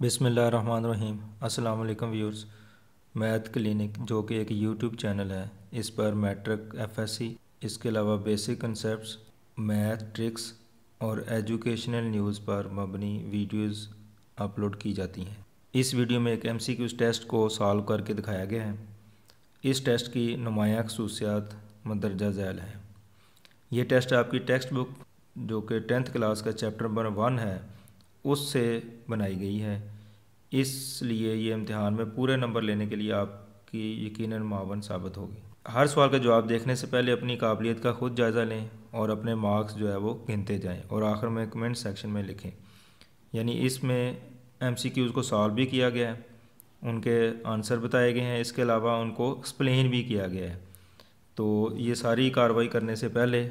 बिस्मिल्लाहिर्रहमानिर्रहीम। अस्सलाम वालेकुम व्यूअर्स। मैथ क्लिनिक जो कि एक यूट्यूब चैनल है, इस पर मैट्रिक एफएससी, इसके अलावा बेसिक कंसेप्ट्स, मैथ ट्रिक्स और एजुकेशनल न्यूज़ पर मबनी वीडियोस अपलोड की जाती हैं। इस वीडियो में एक एमसीक्यूज़ टेस्ट को सॉल्व करके दिखाया गया है। इस टेस्ट की नुमायाँ खसूसियात मंदरजा झैल हैं। ये टेस्ट आपकी टेक्स्ट बुक जो कि 10th क्लास का चैप्टर नंबर 1 है उससे बनाई गई है, इसलिए ये इम्तिहान में पूरे नंबर लेने के लिए आपकी यकीनन मावन साबित होगी। हर सवाल का जवाब देखने से पहले अपनी काबिलियत का खुद जायज़ा लें और अपने मार्क्स जो है वो गिनते जाएं और आखिर में कमेंट सेक्शन में लिखें। यानी इसमें एमसीक्यूज़ को सॉल्व भी किया गया है, उनके आंसर बताए गए हैं, इसके अलावा उनको एक्सप्लेन भी किया गया है। तो ये सारी कार्रवाई करने से पहले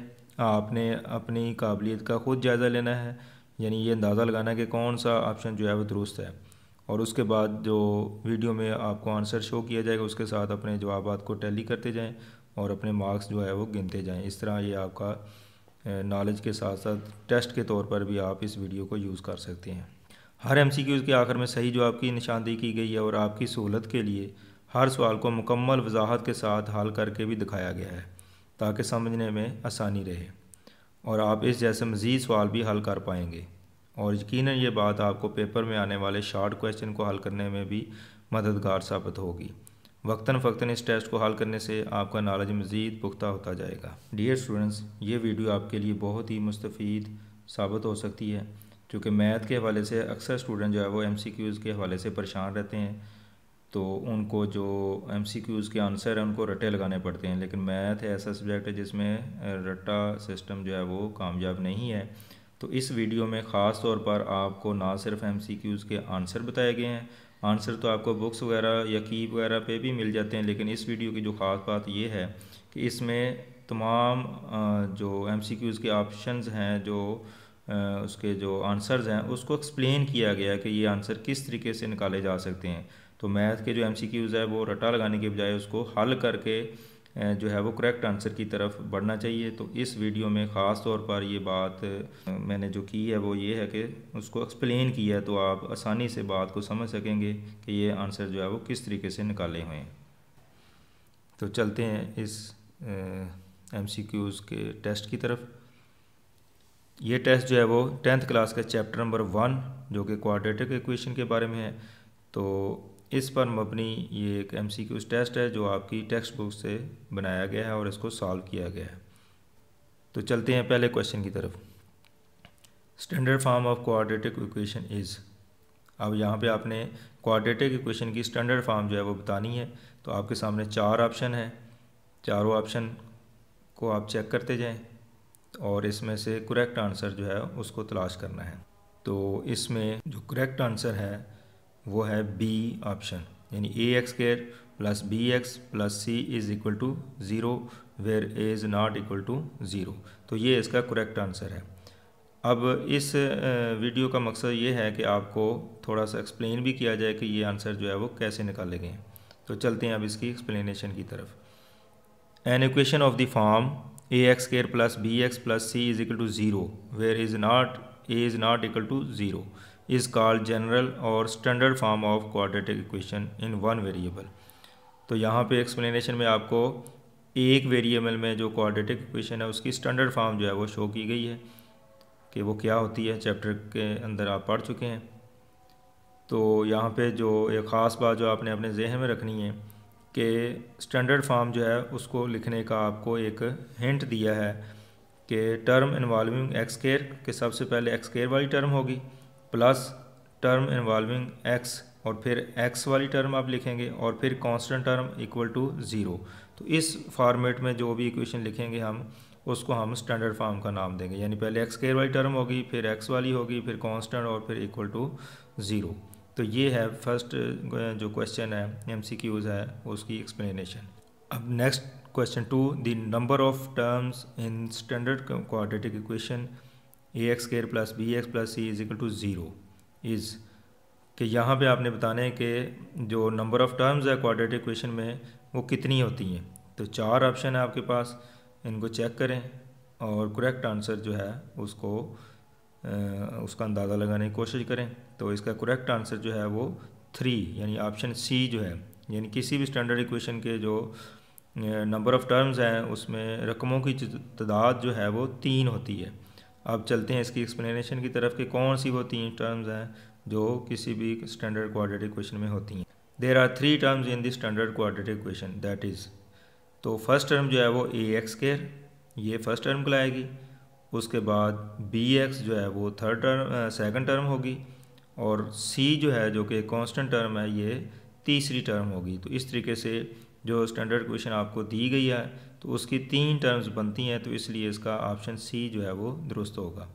आपने अपनी काबिलियत का ख़ुद जायज़ा लेना है, यानी ये अंदाज़ा लगाना है कि कौन सा ऑप्शन जो है वो दुरुस्त है, और उसके बाद जो वीडियो में आपको आंसर शो किया जाएगा उसके साथ अपने जवाबात को टैली करते जाएं और अपने मार्क्स जो है वो गिनते जाएं। इस तरह ये आपका नॉलेज के साथ साथ टेस्ट के तौर पर भी आप इस वीडियो को यूज़ कर सकते हैं। हर एमसीक्यूज़ के आखिर में सही जवाब की निशानदेही की गई है और आपकी सहूलत के लिए हर सवाल को मुकम्मल वजाहत के साथ हल करके भी दिखाया गया है ताकि समझने में आसानी रहे और आप इस जैसे मज़ीद सवाल भी हल कर पाएंगे। और यकीनन ये बात आपको पेपर में आने वाले शॉर्ट क्वेश्चन को हल करने में भी मददगार साबित होगी। वक्तन फ़क्तन इस टेस्ट को हल करने से आपका नॉलेज मज़ीद पुख्ता होता जाएगा। डियर स्टूडेंट्स, ये वीडियो आपके लिए बहुत ही मुस्तफ़ीद साबित हो सकती है, क्योंकि मैथ के हवाले से अक्सर स्टूडेंट जो है वो एमसीक्यूज़ के हवाले से परेशान रहते हैं, तो उनको जो एमसीक्यूज़ के आंसर हैं उनको रट्टे लगाने पड़ते हैं। लेकिन मैथ ऐसा सब्जेक्ट है जिसमें रट्टा सिस्टम जो है वो कामयाब नहीं है। तो इस वीडियो में ख़ास तौर पर आपको ना सिर्फ एमसीक्यूज़ के आंसर बताए गए हैं, आंसर तो आपको बुक्स वगैरह या की वगैरह पे भी मिल जाते हैं, लेकिन इस वीडियो की जो ख़ास बात ये है कि इसमें तमाम जो एमसीक्यूज़ के ऑप्शंस हैं, जो उसके जो आंसर्स हैं, उसको एक्सप्लेन किया गया है कि ये आंसर किस तरीके से निकाले जा सकते हैं। तो मैथ के जो एमसीक्यूज़ है वो रटा लगाने के बजाय उसको हल करके जो है वो करेक्ट आंसर की तरफ बढ़ना चाहिए। तो इस वीडियो में ख़ास तौर पर ये बात मैंने जो की है वो ये है कि उसको एक्सप्लेन किया है, तो आप आसानी से बात को समझ सकेंगे कि ये आंसर जो है वो किस तरीके से निकाले हुए हैं। तो चलते हैं इस एमसीक्यूज़ के टेस्ट की तरफ। ये टेस्ट जो है वो 10th क्लास का चैप्टर नंबर 1 जो कि क्वाड्रेटिक इक्वेशन के बारे में है, तो इस पर मबनी ये एक एमसीक्यूज़ टेस्ट है जो आपकी टेक्स्ट बुक से बनाया गया है और इसको सॉल्व किया गया है। तो चलते हैं पहले क्वेश्चन की तरफ। Standard form of quadratic equation is. अब यहाँ पे आपने क्वाड्रेटिक इक्वेशन की स्टैंडर्ड फॉर्म जो है वो बतानी है। तो आपके सामने 4 ऑप्शन है, चारों ऑप्शन को आप चेक करते जाएं और इसमें से करेक्ट आंसर जो है उसको तलाश करना है। तो इसमें जो करेक्ट आंसर है वो है बी ऑप्शन, यानी ax² + bx + c is equal to 0 where a is not equal to 0। तो ये इसका करेक्ट आंसर है। अब इस वीडियो का मकसद ये है कि आपको थोड़ा सा एक्सप्लेन भी किया जाए कि ये आंसर जो है वो कैसे निकाले गए हैं। तो चलते हैं अब इसकी एक्सप्लेनेशन की तरफ। An equation of the form ax² + bx + c is equal to 0 where a is not equal to 0 is called general और standard form of quadratic equation in one variable. तो यहाँ पे एक्सप्लेनेशन में आपको एक वेरिएबल में जो क्वाड्रेटिक इक्वेशन है उसकी स्टैंडर्ड फॉर्म जो है वो शो की गई है कि वो क्या होती है, चैप्टर के अंदर आप पढ़ चुके हैं। तो यहाँ पे जो एक ख़ास बात जो आपने अपने जहन में रखनी है कि स्टैंडर्ड फॉर्म जो है उसको लिखने का आपको एक हिंट दिया है कि टर्म इन्वॉल्विंग x² के सबसे पहले x² वाली टर्म होगी प्लस टर्म इन्वॉल्विंग x और फिर x वाली टर्म आप लिखेंगे और फिर कांस्टेंट टर्म इक्वल टू 0। तो इस फॉर्मेट में जो भी इक्वेशन लिखेंगे हम उसको हम स्टैंडर्ड फॉर्म का नाम देंगे, यानी पहले x² वाली टर्म होगी, फिर x वाली होगी, फिर कांस्टेंट और फिर इक्वल टू 0। तो ये है फर्स्ट जो क्वेश्चन है एमसीक्यूज़ है उसकी एक्सप्लेनेशन। अब next question 2, the number of terms in standard quadratic equation ax² + bx + c is equal to 0 is कि यहाँ पे आपने बताना है कि जो नंबर ऑफ़ टर्म्स है क्वाड्रेटिक इक्वेशन में वो कितनी होती हैं। तो 4 ऑप्शन है आपके पास, इनको चेक करें और करेक्ट आंसर जो है उसको उसका अंदाज़ा लगाने की कोशिश करें। तो इसका करेक्ट आंसर जो है वो 3 यानी ऑप्शन सी जो है, यानी किसी भी स्टैंडर्ड इक्वेशन के जो नंबर ऑफ़ टर्म्स हैं उसमें रकमों की तादाद जो है वो 3 होती है। अब चलते हैं इसकी एक्सप्लेनेशन की तरफ कि कौन सी वो 3 टर्म्स हैं जो किसी भी स्टैंडर्ड क्वाड्रेटिक इक्वेशन में होती हैं। There are 3 terms in the standard quadratic equation, that is, तो फर्स्ट टर्म जो है वो ए एक्स स्क्वायर, ये फर्स्ट टर्म कहलाएगी। उसके बाद बी एक्स जो है वो सेकंड टर्म होगी, और सी जो है जो कि कांस्टेंट टर्म है ये तीसरी टर्म होगी। तो इस तरीके से जो स्टैंडर्ड इक्वेशन आपको दी गई है तो उसकी 3 टर्म्स बनती हैं, तो इसलिए इसका ऑप्शन सी जो है वो दुरुस्त होगा।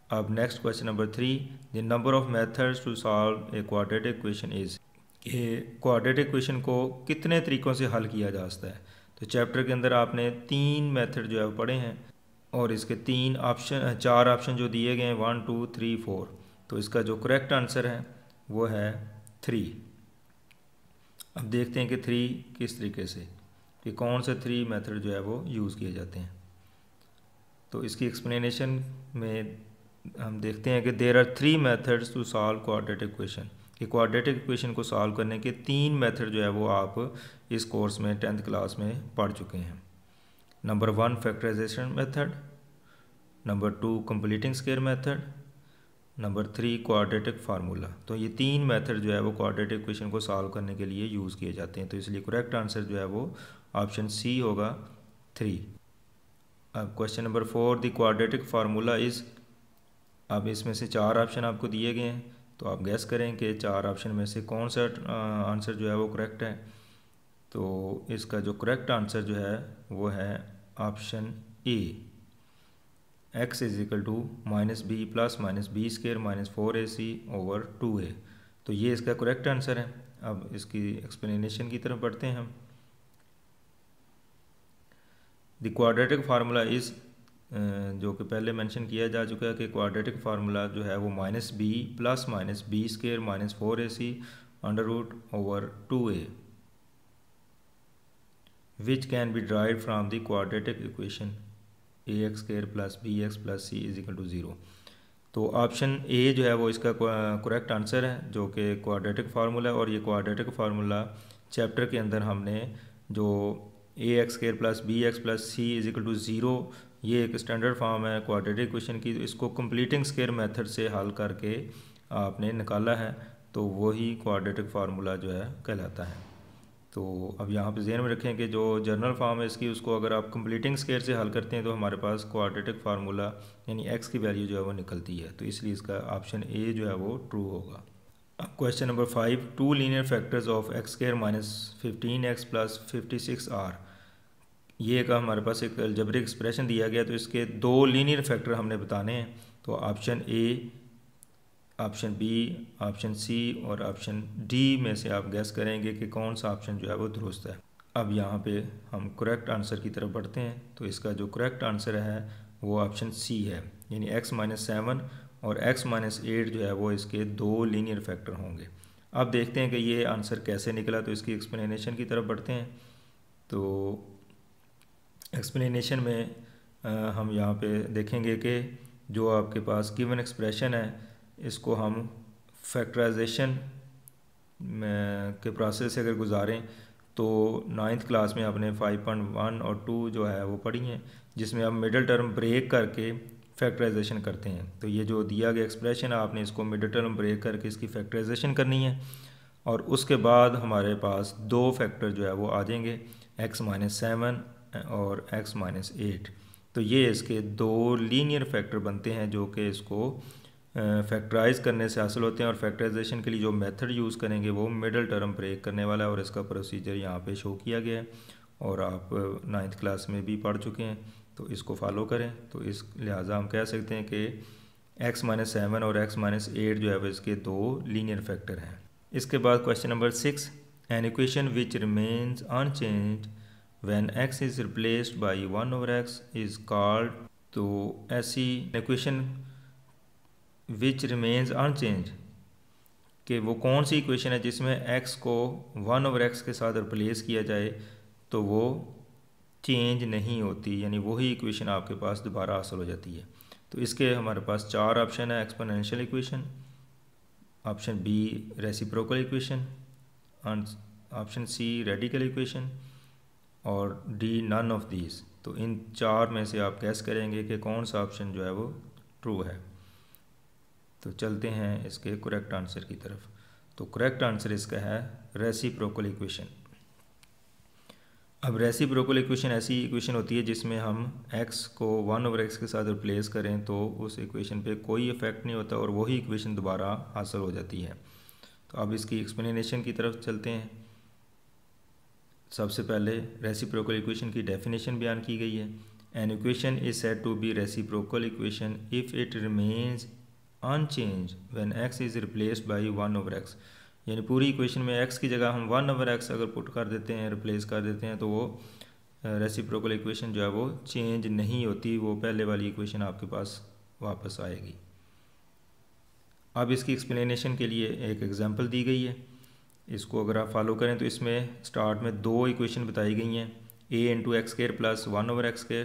अब next question number 3, the number of methods to solve a quadratic equation is, कि क्वाड्रेटिक इक्वेशन को कितने तरीक़ों से हल किया जा सकता है। तो चैप्टर के अंदर आपने 3 मेथड जो है पढ़े हैं, और इसके 4 ऑप्शन जो दिए गए हैं 1 2 3 4, तो इसका जो करेक्ट आंसर है वो है 3। अब देखते हैं कि 3 किस तरीके से, कि कौन से 3 मेथड जो है वो यूज़ किए जाते हैं। तो इसकी एक्सप्लेनेशन में हम देखते हैं कि there are 3 methods to solve quadratic equation, कि क्वाड्रेटिक इक्वेशन को सॉल्व करने के 3 मेथड जो है वो आप इस कोर्स में 10th क्लास में पढ़ चुके हैं। Number 1 factorization method, number 2 completing square method, number 3 quadratic formula. तो ये 3 मेथड जो है वो क्वाड्रेटिक इक्वेशन को सॉल्व करने के लिए यूज़ किए जाते हैं, तो इसलिए करेक्ट आंसर जो है वो ऑप्शन सी होगा 3। अब question number 4, the quadratic formula is, अब इसमें से 4 ऑप्शन आपको दिए गए हैं, तो आप गैस करें कि 4 ऑप्शन में से कौन सा आंसर जो है वो करेक्ट है। तो इसका जो करेक्ट आंसर जो है वो है option a, x is equal to -b plus -b square -4ac/2a। तो ये इसका करेक्ट आंसर है। अब इसकी एक्सप्लेनेशन की तरफ बढ़ते हैं हम। द क्वाड्रेटिक फार्मूला इज़, जो कि पहले मेंशन किया जा चुका है कि क्वाड्रेटिक फार्मूला जो है वो -b plus -b square -4ac/2a which can be derived from the quadratic equation ax square plus bx plus c is equal to 0। तो ऑप्शन ए जो है वो इसका करेक्ट आंसर है, जो कि क्वाड्रेटिक फार्मूला, और ये क्वाड्रेटिक फार्मूला चैप्टर के अंदर हमने जो ax square plus bx plus c is equal to 0, ये एक स्टैंडर्ड फॉर्म है क्वाड्रेटिक इक्वेशन की, तो इसको कंप्लीटिंग स्क्वायर मेथड से हल करके आपने निकाला है, तो वही क्वाड्रेटिक फार्मूला जो है कहलाता है। तो अब यहाँ पे ज़हन में रखें कि जो जनरल फॉर्म है इसकी, उसको अगर आप कंप्लीटिंग स्क्वायर से हल करते हैं तो हमारे पास क्वाड्रेटिक फार्मूला यानी x की वैल्यू जो है वो निकलती है, तो इसलिए इसका ऑप्शन ए जो है वो ट्रू होगा। अब question number 5, 2 linear factors of x square -15x plus 56 are, ये का हमारे पास एक अलजेब्रिक एक्सप्रेशन दिया गया, तो इसके 2 लीनियर फैक्टर हमने बताने हैं। तो option a, option b, option c और ऑप्शन डी में से आप गैस करेंगे कि कौन सा ऑप्शन जो है वो दुरुस्त है। अब यहाँ पे हम करेक्ट आंसर की तरफ बढ़ते हैं, तो इसका जो करेक्ट आंसर है वो ऑप्शन सी है, यानी x-7 और x-8 जो है वो इसके 2 लीनियर फैक्टर होंगे। अब देखते हैं कि ये आंसर कैसे निकला, तो इसकी एक्सप्लेनेशन की तरफ बढ़ते हैं। तो एक्सप्लेनेशन में हम यहाँ पे देखेंगे कि जो आपके पास गिवन एक्सप्रेशन है इसको हम फैक्टराइजेशन के प्रोसेस से अगर गुजारें तो 9th क्लास में आपने 5.1 और 2 जो है वो पढ़ी हैं, जिसमें आप मिडिल टर्म ब्रेक करके फैक्टराइजेशन करते हैं। तो ये जो दिया गया एक्सप्रेशन है आपने इसको मिडिल टर्म ब्रेक करके इसकी फैक्टराइजेशन करनी है, और उसके बाद हमारे पास 2 फैक्टर जो है वो आ जाएंगे, x-7 और x-8। तो ये इसके 2 लीनियर फैक्टर बनते हैं जो कि इसको फैक्टराइज करने से हासिल होते हैं, और फैक्टराइजेशन के लिए जो मेथड यूज़ करेंगे वो मिडिल टर्म ब्रेक करने वाला है, और इसका प्रोसीजर यहाँ पे शो किया गया है और आप 9th क्लास में भी पढ़ चुके हैं, तो इसको फॉलो करें। तो इस लिहाजा हम कह सकते हैं कि x-7 और x-8 जो है वो इसके 2 लीनियर फैक्टर हैं। इसके बाद question number 6, an equation which remains unchanged when x is replaced by 1/x is called. तो ऐसी इक्वेशन विच रिमेन्स अनचेंज, कि वो कौन सी इक्वेशन है जिसमें x को 1/x के साथ रिप्लेस किया जाए तो वो चेंज नहीं होती, यानी वही इक्वेशन आपके पास दोबारा हासिल हो जाती है। तो इसके हमारे पास 4 ऑप्शन है, exponential equation, option b reciprocal equation, option c radical equation और डी नन ऑफ दीज। तो इन 4 में से आप गैस करेंगे कि कौन सा ऑप्शन जो है वो ट्रू है। तो चलते हैं इसके करेक्ट आंसर की तरफ। तो करेक्ट आंसर इसका है रेसिप्रोकल इक्वेशन। अब रेसिप्रोकल इक्वेशन ऐसी इक्वेशन होती है जिसमें हम x को 1/x के साथ रिप्लेस करें तो उस इक्वेशन पे कोई इफेक्ट नहीं होता और वही इक्वेशन दोबारा हासिल हो जाती है। तो अब इसकी एक्सप्लेनेशन की तरफ चलते हैं। सबसे पहले रेसिप्रोकल इक्वेशन की डेफिनेशन बयान की गई है। An equation is said to be reciprocal equation if it remains unchange when x is replaced by 1/x। यानी पूरी इक्वेशन में x की जगह हम 1/x अगर पुट कर देते हैं, रिप्लेस कर देते हैं, तो वो रेसिप्रोकल इक्वेशन जो है वो चेंज नहीं होती, वो पहले वाली इक्वेशन आपके पास वापस आएगी। अब इसकी एक्सप्लेनेशन के लिए एक एग्जांपल दी गई है, इसको अगर आप फॉलो करें तो इसमें स्टार्ट में 2 इक्वेशन बताई गई हैं, a into x square plus 1/x square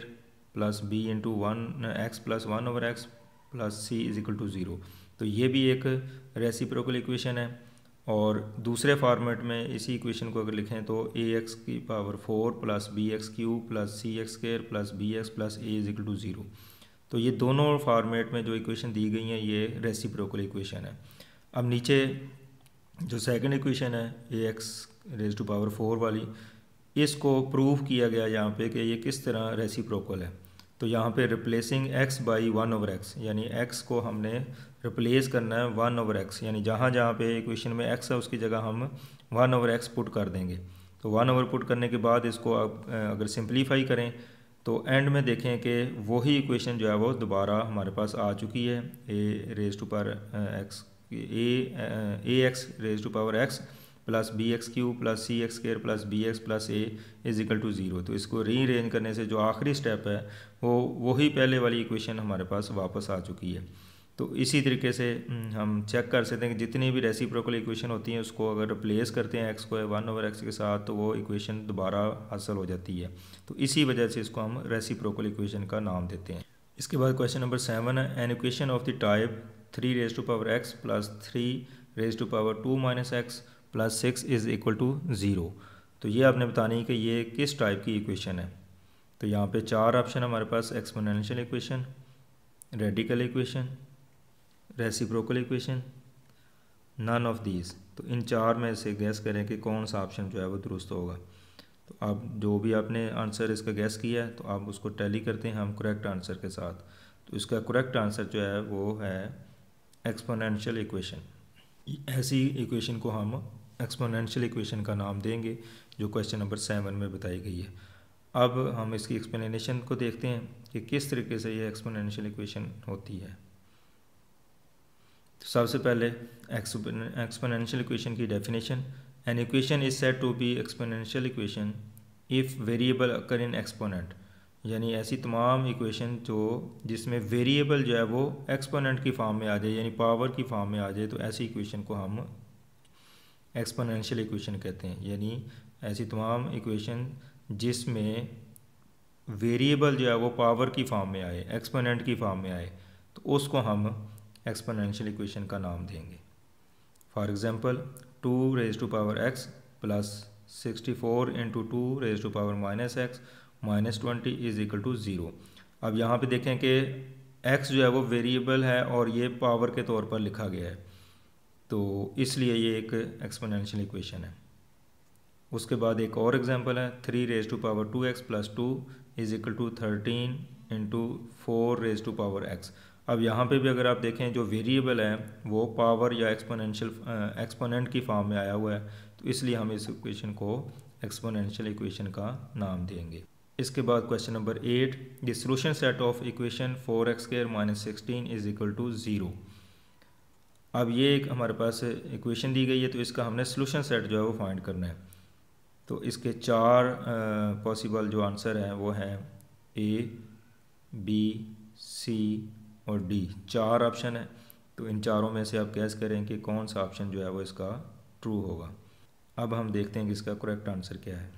plus b into 1x plus 1/x plus c is equal to 0। तो ये भी एक रेसिप्रोकल इक्वेशन है। और दूसरे फॉर्मेट में इसी इक्वेशन को अगर लिखें तो ax की power 4 plus bx cube plus cx square plus bx plus a is equal to 0। तो ये दोनों फॉर्मेट में जो इक्वेशन दी गई हैं ये रेसिप्रोकल इक्वेशन है। अब नीचे जो सेकंड इक्वेशन है ax रेज टू पावर 4 वाली, इसको प्रूव किया गया यहाँ पे कि ये किस तरह रेसिप्रोकल है। तो यहाँ पे रिप्लेसिंग x बाई 1/x, यानी x को हमने रिप्लेस करना है 1/x, यानी जहाँ जहाँ पे इक्वेशन में x है उसकी जगह हम 1/x पुट कर देंगे। तो 1/, पुट करने के बाद इसको आप अगर सिंप्लीफाई करें तो एंड में देखें कि वही इक्वेशन जो है वो दोबारा हमारे पास आ चुकी है, a raise to power x ax raise to power x plus bx cube plus cx square plus bx plus a is equal to 0। तो इसको रीअरेंज करने से जो आखिरी स्टेप है वो वही पहले वाली इक्वेशन हमारे पास वापस आ चुकी है। तो इसी तरीके से हम चेक कर सकते हैं कि जितनी भी रेसिप्रोकल इक्वेशन होती हैं उसको अगर रिप्लेस करते हैं x को 1/x के साथ तो वो इक्वेशन दोबारा हासिल हो जाती है। तो इसी वजह से इसको हम रेसिप्रोकल इक्वेशन का नाम देते हैं। इसके बाद क्वेश्चन नंबर 7 है, an equation of the type 3 raise to power x plus 3 raise to power 2 minus x plus 6 is equal to 0। तो ये आपने बतानी है कि ये किस टाइप की इक्वेशन है। तो यहाँ पे 4 ऑप्शन हमारे पास, exponential equation, radical equation, reciprocal equation, none of these. तो इन 4 में से गैस करें कि कौन सा ऑप्शन जो है वो दुरुस्त होगा। तो आप जो भी आपने आंसर इसका गैस किया है तो आप उसको टैली करते हैं हम करेक्ट आंसर के साथ। तो इसका करेक्ट आंसर जो है वो है एक्सपोनेंशियल इक्वेशन। ऐसी इक्वेशन को हम एक्सपोनेंशियल इक्वेशन का नाम देंगे जो क्वेश्चन नंबर 7 में बताई गई है। अब हम इसकी एक्सप्लेनेशन को देखते हैं कि किस तरीके से ये एक्सपोनेंशियल इक्वेशन होती है। तो सबसे पहले एक्सपोनेंशियल इक्वेशन की definition, an equation is said to be exponential equation if variable occur in exponent. यानी ऐसी तमाम इक्वेशन जो जिसमें वेरिएबल जो है वो एक्सपोनेंट की फॉर्म में आ जाए, यानी पावर की फॉर्म में आ जाए, तो ऐसी इक्वेशन को हम एक्सपोनेंशियल इक्वेशन कहते हैं। यानी ऐसी तमाम इक्वेशन जिसमें वेरिएबल जो है वो पावर की फॉर्म में आए, एक्सपोनेंट की फॉर्म में आए, तो उसको हम एक्सपोनेंशियल इक्वेशन का नाम देंगे। For example 2 raise to power x plus 64 into 2 raise to power minus x minus 20 is equal to 0। अब यहाँ पे देखें कि x जो है वो वेरिएबल है और ये पावर के तौर पर लिखा गया है, तो इसलिए ये एक एक्सपोनेंशियल इक्वेशन है। उसके बाद एक और एग्जांपल है 3 raise to power 2x plus 2 is equal to 13 into 4 raise to power x। अब यहाँ पे भी अगर आप देखें जो वेरिएबल है वो पावर या एक्सपोनेंट की फॉर्म में आया हुआ है, तो इसलिए हम इस इक्वेशन को एक्सपोनेंशियल इक्वेशन का नाम देंगे। इसके बाद question number 8, the solution set of equation 4x square minus 16 is equal to 0। अब ये एक हमारे पास इक्वेशन दी गई है, तो इसका हमने सॉल्यूशन सेट जो है वो फाइंड करना है। तो इसके 4 पॉसिबल जो आंसर हैं वो हैं A, B, C और D। 4 ऑप्शन है, तो इन चारों में से आप गैस करें कि कौन सा ऑप्शन जो है वो इसका ट्रू होगा। अब हम देखते हैं कि इसका करेक्ट आंसर क्या है।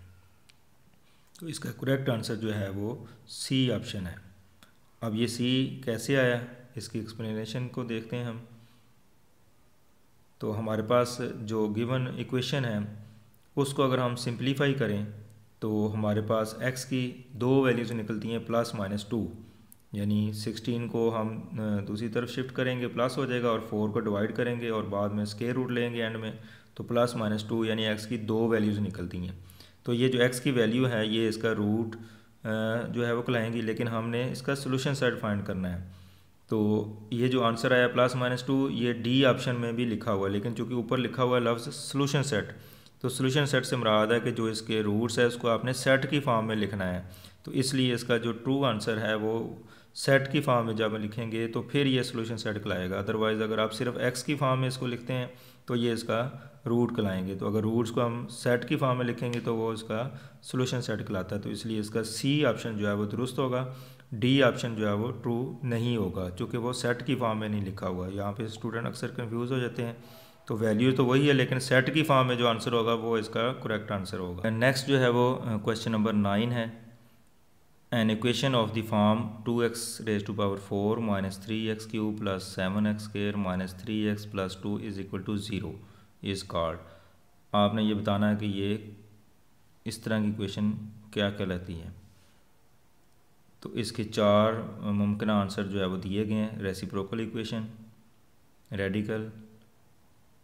तो इसका करेक्ट आंसर जो है वो C ऑप्शन है। अब ये सी कैसे आया, इसकी एक्सप्लेनेशन को देखते हैं हम। तो हमारे पास जो गिवन इक्वेशन है उसको अगर हम सिंप्लीफाई करें तो हमारे पास x की दो वैल्यूज़ निकलती हैं +-2, यानी 16 को हम दूसरी तरफ शिफ्ट करेंगे प्लस हो जाएगा, और 4 को डिवाइड करेंगे और बाद में स्क्वायर रूट लेंगे एंड में, तो +-2 यानी x की दो वैल्यूज़ निकलती हैं। तो ये जो x की वैल्यू है ये इसका रूट जो है वो कहलाएंगी, लेकिन हमने इसका सोल्यूशन सेट फाइंड करना है। तो ये जो आंसर आया +-2 ये डी ऑप्शन में भी लिखा हुआ है, लेकिन चूंकि ऊपर लिखा हुआ है लफ्ज़ सोल्यूशन सेट, तो सोल्यूशन सेट से मुराद है कि जो इसके रूट्स है उसको आपने सेट की फॉर्म में लिखना है। तो इसलिए इसका जो ट्रू आंसर है वो सेट की फॉर्म में जब लिखेंगे तो फिर ये सोल्यूशन सेट कहलाएगा। अदरवाइज़ अगर आप सिर्फ एक्स की फॉर्म में इसको लिखते हैं तो ये इसका रूट कहलाएंगे। तो अगर रूट्स को हम सेट की फॉर्म में लिखेंगे तो वो इसका सोल्यूशन सेट कहलाता है। तो इसलिए इसका सी ऑप्शन जो है वो दुरुस्त होगा, डी ऑप्शन जो है वो ट्रू नहीं होगा, क्योंकि वो सेट की फॉर्म में नहीं लिखा हुआ। यहाँ पे स्टूडेंट अक्सर कंफ्यूज हो जाते हैं। तो वैल्यू तो वही है, लेकिन सेट की फॉर्म में जो आंसर होगा वो इसका करेक्ट आंसर होगा। नेक्स्ट जो है वो क्वेश्चन नंबर 9 है। An equation of the form 2x⁴ - 3x³ + 7x² - 3x + 2 = 0 is called. आपने ये बताना है कि ये इस तरह की इक्वेशन क्या कहलाती है। तो इसके चार मुमकिन आंसर जो है वो दिए गए हैं: reciprocal equation, radical,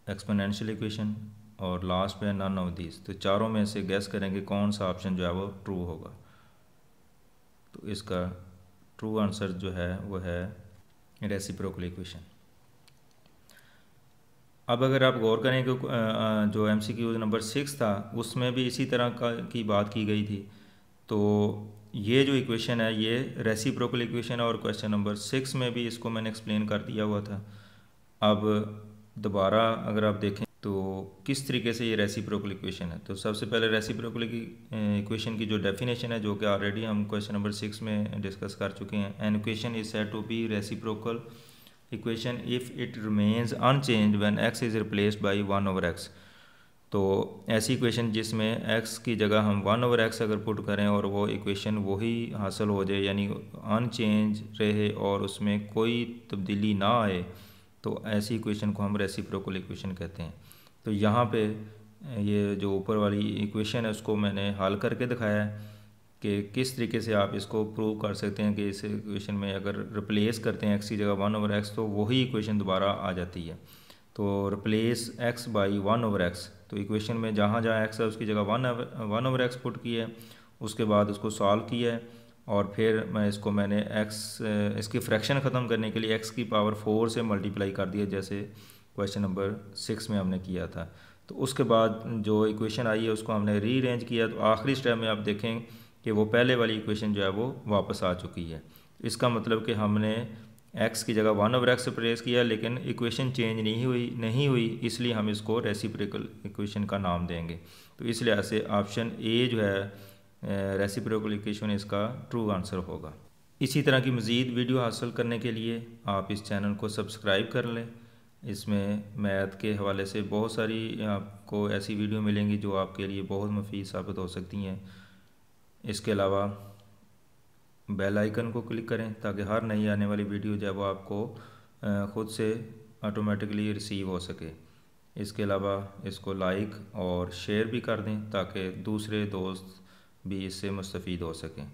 exponential equation और लास्ट में नन ऑफ दिस। तो चारों में से गैस करेंगे कौन सा ऑप्शन जो है वो ट्रू होगा। तो इसका ट्रू आंसर जो है वो है रेसिप्रोकल इक्वेशन। अब अगर आप गौर करें कि जो MCQ नंबर 6 था उसमें भी इसी तरह की बात की गई थी। तो ये जो इक्वेशन है ये रेसिप्रोकल इक्वेशन है, और क्वेश्चन नंबर 6 में भी इसको मैंने एक्सप्लेन कर दिया हुआ था। अब दोबारा अगर आप देखें तो किस तरीके से ये रेसिप्रोकल इक्वेशन है, तो सबसे पहले रेसिप्रोकल इक्वेशन की जो डेफिनेशन है, जो कि ऑलरेडी हम क्वेश्चन नंबर 6 में डिस्कस कर चुके हैं। An equation is said to be reciprocal equation if it remains unchange when x is replaced by 1/x। तो ऐसी इक्वेशन जिसमें x की जगह हम 1/x अगर पुट करें और वो इक्वेशन वही हासिल हो जाए, यानी अनचेंज रहे और उसमें कोई तब्दीली ना आए, तो ऐसी इक्वेशन को हम रेसिप्रोकल इक्वेशन कहते हैं। तो यहाँ पे ये जो ऊपर वाली इक्वेशन है उसको मैंने हल करके दिखाया है कि किस तरीके से आप इसको प्रूव कर सकते हैं कि इस इक्वेशन में अगर रिप्लेस करते हैं x की जगह 1/x तो वही इक्वेशन दोबारा आ जाती है। तो रिप्लेस x बाई 1/x, तो इक्वेशन में जहाँ जहाँ x है उसकी जगह 1/x पुट की है, उसके बाद उसको सॉल्व किया है, और फिर मैंने इसकी फ्रैक्शन ख़त्म करने के लिए x की पावर 4 से मल्टीप्लाई कर दिया, जैसे क्वेश्चन नंबर 6 में हमने किया था। तो उसके बाद जो इक्वेशन आई है उसको हमने रीअरेंज किया, तो आखिरी स्टेप में आप देखें कि वो पहले वाली इक्वेशन जो है वो वापस आ चुकी है। इसका मतलब कि हमने x की जगह 1/x रिप्लेस किया, लेकिन इक्वेशन चेंज नहीं हुई, इसलिए हम इसको रेसिप्रोकल इक्वेशन का नाम देंगे। तो इस लिहाज से ऑप्शन ए जो है रेसिप्रोकल इक्वेशन इसका ट्रू आंसर होगा। इसी तरह की मज़ीद वीडियो हासिल करने के लिए आप इस चैनल को सब्सक्राइब कर लें। इसमें मैथ के हवाले से बहुत सारी आपको ऐसी वीडियो मिलेंगी जो आपके लिए बहुत मुफीद साबित हो सकती हैं। इसके अलावा बेल आइकन को क्लिक करें ताकि हर नई आने वाली वीडियो जो है वो आपको ख़ुद से ऑटोमेटिकली रिसीव हो सके। इसके अलावा इसको लाइक और शेयर भी कर दें ताकि दूसरे दोस्त भी इससे मुस्तफ़ीद हो सकें।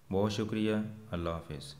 बहुत शुक्रिया। अल्लाह हाफ़िज़।